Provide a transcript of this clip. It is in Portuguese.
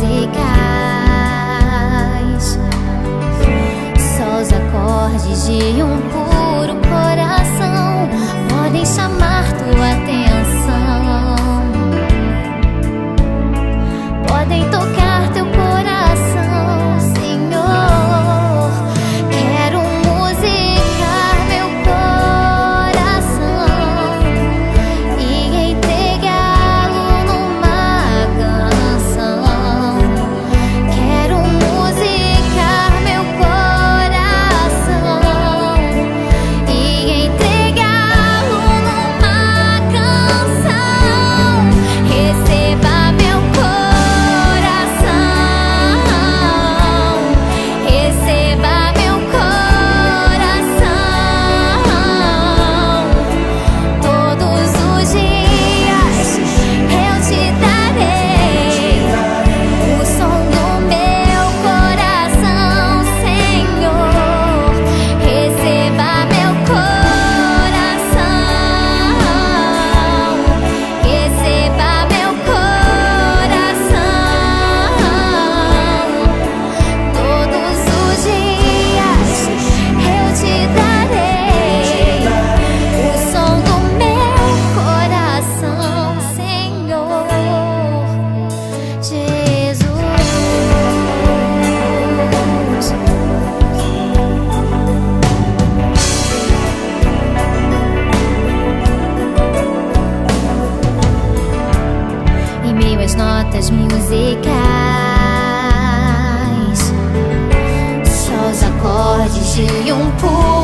musicais, só os acordes de um puro coração podem chamar tua atenção, podem tocar teu coração, Senhor. Quero musicar meu coração e entregá-lo numa canção. Quero musicar meu coração e entregá-lo numa canção. Receba meu coração, receba meu coração. Todos os dias eu te darei o som do meu coração, Senhor. Receba meu coração, receba meu coração. Todos os dias eu te darei o som do meu coração, Senhor Jesus. Em meio às notas musicais, só os acordes de um puro